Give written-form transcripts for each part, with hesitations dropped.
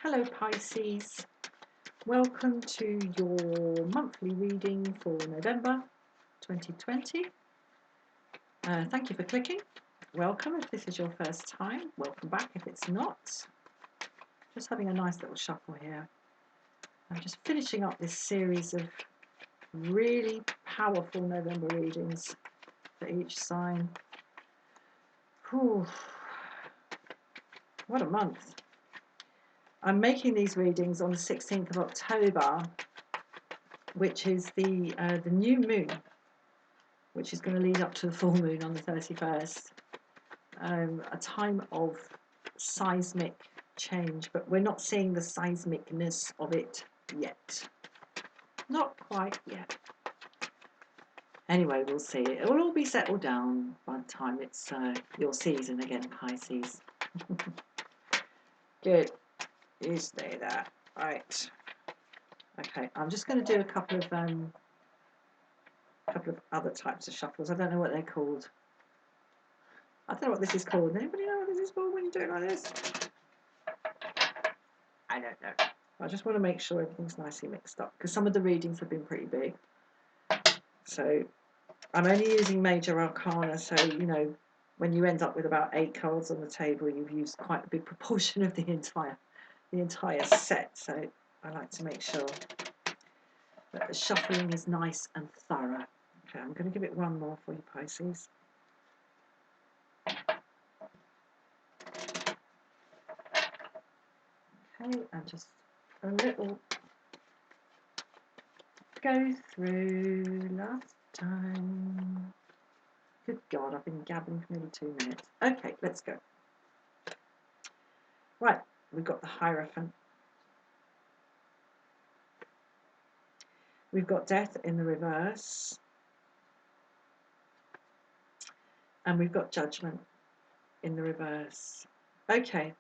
Hello Pisces, welcome to your monthly reading for November 2020. Thank you for clicking. Welcome if this is your first time, welcome back if it's not. Just having a nice little shuffle here. I'm just finishing up this series of really powerful November readings for each sign. Whew. What a month. I'm making these readings on the 16th of October, which is the new moon, which is going to lead up to the full moon on the 31st. A time of seismic change, but we're not seeing the seismicness of it yet. Not quite yet. Anyway, we'll see. It will all be settled down by the time it's your season again, Pisces. Good. You stay there. Right. Okay, I'm just going to do a couple of other types of shuffles. I don't know what they're called. I don't know what this is called. Anybody know what this is called when you do it like this? I don't know. I just want to make sure everything's nicely mixed up because some of the readings have been pretty big. So I'm only using major arcana, so you know when you end up with about 8 cards on the table, you've used quite a big proportion of the entire set. So I like to make sure that the shuffling is nice and thorough. Okay, I'm going to give it one more for you, Pisces. Okay, and just a little go through last time. Good God, I've been gabbing for nearly 2 minutes. Okay, let's go. Right, we've got the Hierophant. We've got Death in the reverse. And we've got Judgment in the reverse. Okay.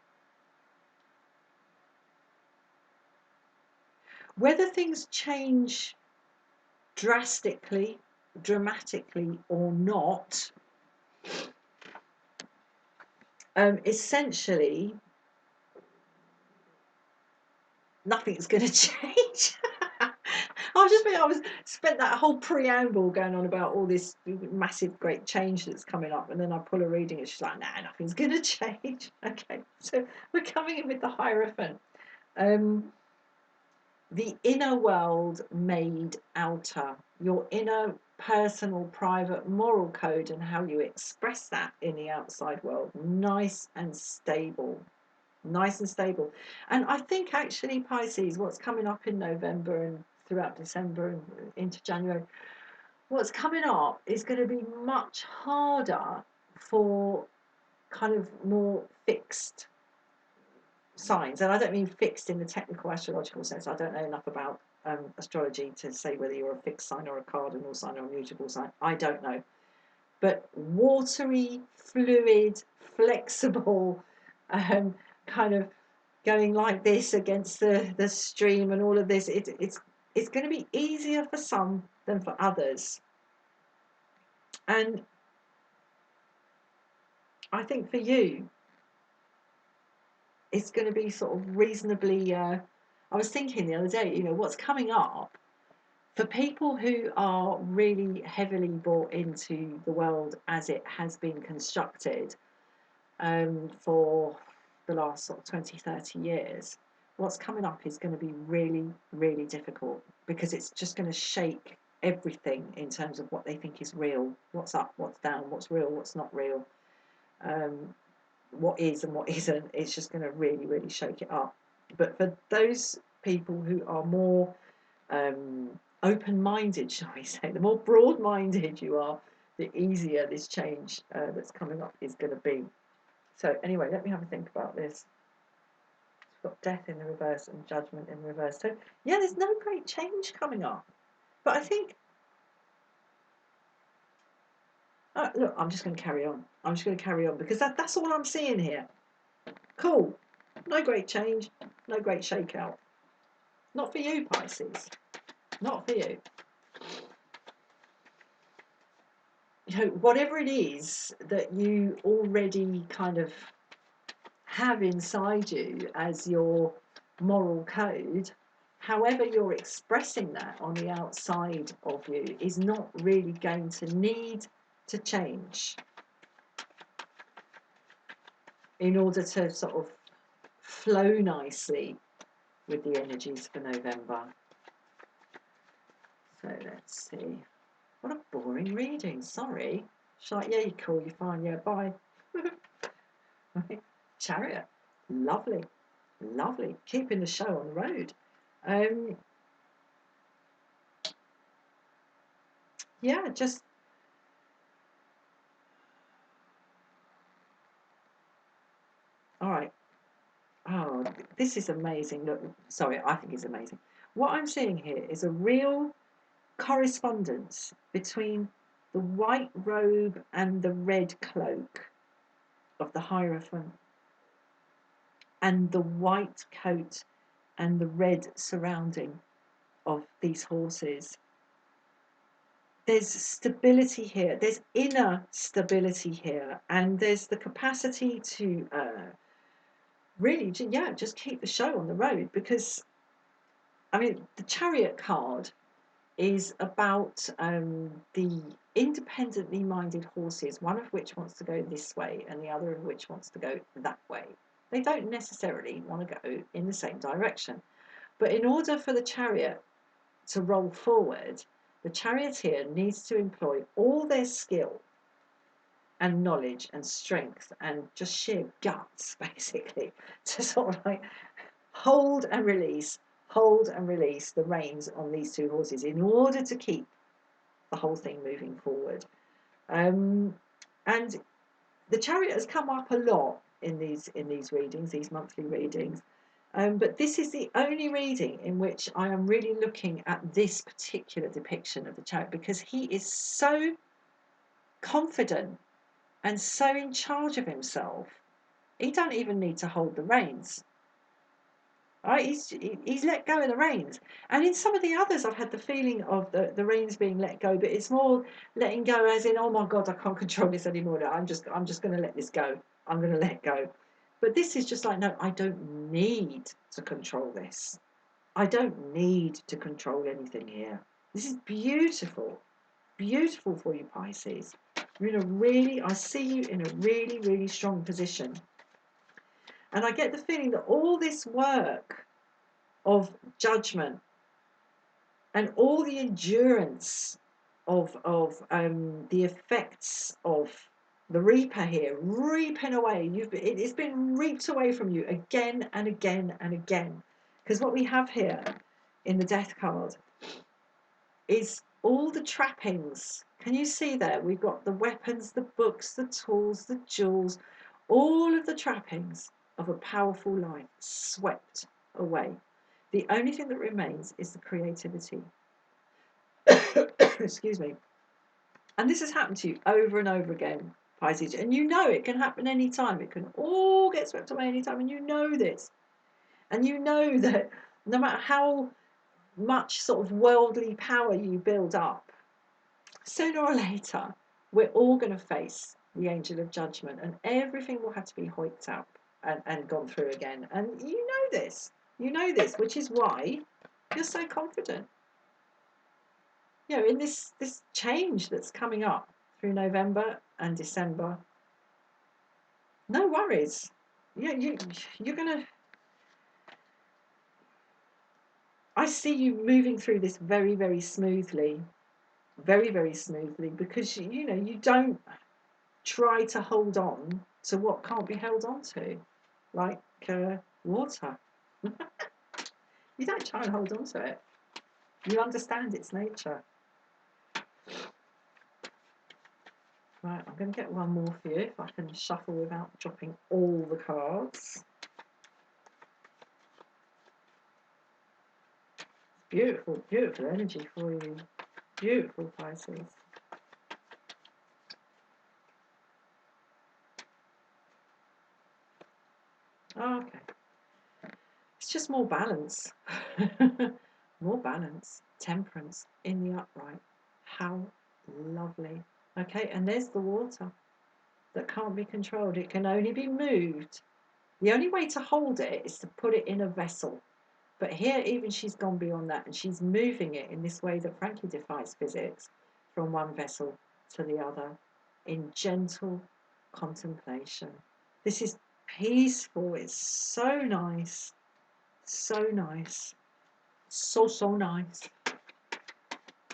Whether things change drastically, dramatically or not, essentially nothing's going to change. I was spent that whole preamble going on about all this massive great change that's coming up, and then I pull a reading and she's like, nah, nothing's going to change. Okay, so we're coming in with the Hierophant. The inner world made outer, your inner personal, private, moral code and how you express that in the outside world, nice and stable. Nice and stable. And I think actually, Pisces, what's coming up in November and throughout December and into January, what's coming up is going to be much harder for kind of more fixed signs. And I don't mean fixed in the technical astrological sense. I don't know enough about astrology to say whether you're a fixed sign or a cardinal sign or a mutable sign. I don't know. But watery, fluid, flexible, kind of going like this against the stream and all of this, it's going to be easier for some than for others. And I think for you, it's going to be sort of reasonably, I was thinking the other day, you know, what's coming up for people who are really heavily bought into the world as it has been constructed for the last sort of 20, 30 years, what's coming up is going to be really, really difficult because it's just going to shake everything in terms of what they think is real, what's up, what's down, what's real, what's not real, what is and what isn't. It's just going to really, really shake it up. But for those people who are more open-minded, shall we say, the more broad-minded you are, the easier this change that's coming up is going to be. So anyway, let me have a think about this. We've got Death in the reverse and Judgment in the reverse. So yeah, there's no great change coming up. But I think, look, I'm just going to carry on. I'm just going to carry on because that's all I'm seeing here. Cool. No great change. No great shakeout. Not for you, Pisces. Not for you. You know, whatever it is that you already kind of have inside you as your moral code, however you're expressing that on the outside of you is not really going to need to change in order to sort of flow nicely with the energies for November. So let's see. What a boring reading, sorry. Yeah, you're cool, you're fine, yeah, bye. Chariot, lovely, lovely. Keeping the show on the road. Yeah, just all right. Oh, this is amazing. Look, sorry, I think it's amazing. What I'm seeing here is a real correspondence between the white robe and the red cloak of the Hierophant and the white coat and the red surrounding of these horses. There's stability here, there's inner stability here, and there's the capacity to really, yeah, just keep the show on the road. Because, I mean, the Chariot card is about the independently minded horses, one of which wants to go this way and the other of which wants to go that way. They don't necessarily want to go in the same direction. But in order for the Chariot to roll forward, the charioteer needs to employ all their skill and knowledge and strength and just sheer guts, basically, to sort of like hold and release the reins on these two horses in order to keep the whole thing moving forward. And the Chariot has come up a lot in these readings, these monthly readings. But this is the only reading in which I am really looking at this particular depiction of the Chariot, because he is so confident and so in charge of himself. He don't even need to hold the reins. Right? He's let go of the reins. And in some of the others, I've had the feeling of the reins being let go, but it's more letting go as in, oh my God, I can't control this anymore. I'm just going to let this go. I'm going to let go. But this is just like, no, I don't need to control this. I don't need to control anything here. This is beautiful. Beautiful for you, Pisces. I see you in a really, really strong position. And I get the feeling that all this work of judgment and all the endurance of the effects of the reaper here, reaping away, it's been reaped away from you again and again and again. Because what we have here in the death card is all the trappings. Can you see there? We've got the weapons, the books, the tools, the jewels, all of the trappings of a powerful life swept away. The only thing that remains is the creativity. Excuse me. And this has happened to you over and over again, Pisces. And you know it can happen anytime. It can all get swept away anytime. And you know this. And you know that no matter how much sort of worldly power you build up, sooner or later, we're all going to face the angel of judgment, and everything will have to be hoiked up and gone through again. And you know this. You know this, which is why you're so confident. You know, in this change that's coming up through November and December, no worries. You're going to... I see you moving through this very, very smoothly. Very, very smoothly, because you don't try to hold on to what can't be held on to, like water. You don't try and hold on to it. You understand its nature. Right, I'm going to get one more for you if I can shuffle without dropping all the cards. Beautiful, beautiful energy for you. Beautiful, Pisces. Okay. It's just more balance. More balance. Temperance in the upright. How lovely. Okay, and there's the water that can't be controlled. It can only be moved. The only way to hold it is to put it in a vessel. But here, even she's gone beyond that, and she's moving it in this way that frankly defies physics, from one vessel to the other, in gentle contemplation. This is peaceful. It's so nice. So nice. So nice.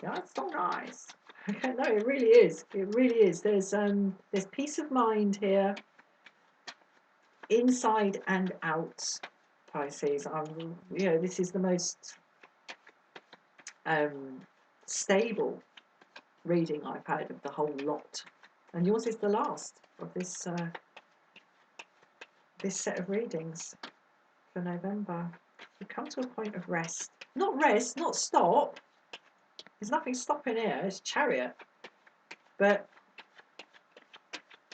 Yeah, it's so nice. No, it really is. It really is. There's peace of mind here, inside and out, Pisces. This is the most stable reading I've had of the whole lot, and yours is the last of this set of readings for November. You come to a point of rest, not stop. There's nothing stopping here. It's Chariot, but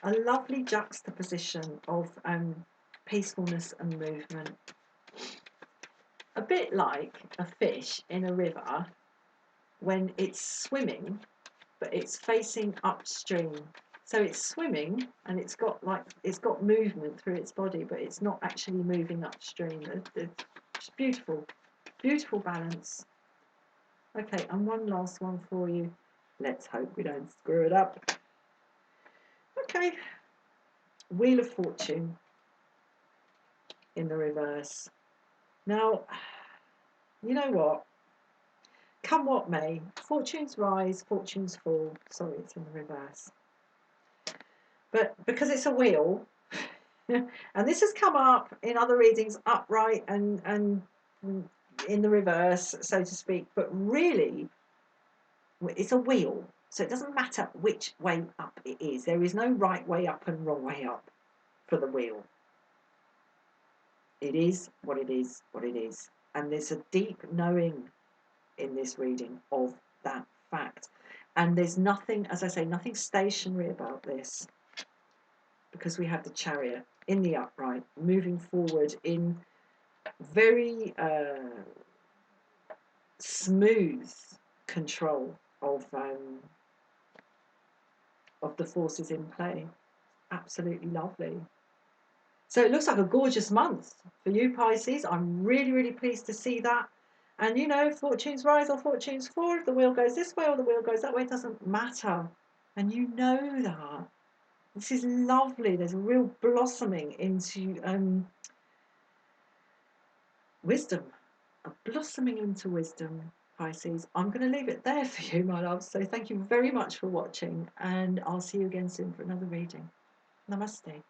a lovely juxtaposition of peacefulness and movement. A bit like a fish in a river when it's swimming, but it's facing upstream. So it's swimming and it's got movement through its body, but it's not actually moving upstream. It's beautiful, beautiful balance. Okay, and one last one for you. Let's hope we don't screw it up. Okay, Wheel of Fortune in the reverse. Now, you know what? Come what may, fortunes rise, fortunes fall. Sorry, it's in the reverse. But because it's a wheel, and this has come up in other readings upright and in the reverse, so to speak, but really it's a wheel, so it doesn't matter which way up it is. There is no right way up and wrong way up for the wheel. It is what it is, what it is. And there's a deep knowing in this reading of that fact. And there's nothing, as I say, nothing stationary about this, because we have the Chariot in the upright, moving forward in very smooth control of the forces in play. Absolutely lovely. So it looks like a gorgeous month for you, Pisces. I'm really, really pleased to see that. And fortunes rise or fortunes fall. If the wheel goes this way or the wheel goes that way, it doesn't matter. And you know that. This is lovely. There's a real blossoming into wisdom. A blossoming into wisdom, Pisces. I'm going to leave it there for you, my love. So thank you very much for watching, and I'll see you again soon for another reading. Namaste.